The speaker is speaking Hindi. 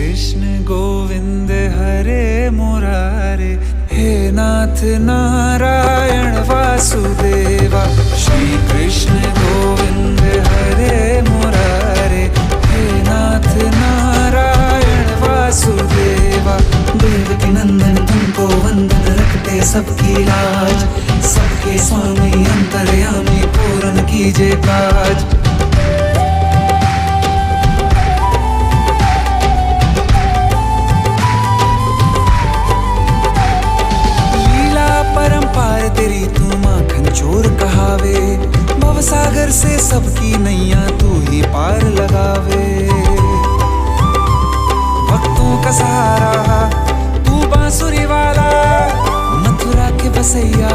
कृष्ण गोविंद हरे मुरारे, हे नाथ नारायण वासुदेवा। श्री कृष्ण गोविंद हरे मुरारे, हे नाथ नारायण वासुदेवा। देवकी नंदन तुमको वंदन, रखते सबकी लाज, सबके स्वामी अंतर्यामी पूर्ण कीजिए काज। तेरी तू माखन चोर कहावे, भवसागर से सबकी नैया तू ही पार लगावे। भक्तों का सहारा तू बांसुरी वाला, मथुरा के बसैया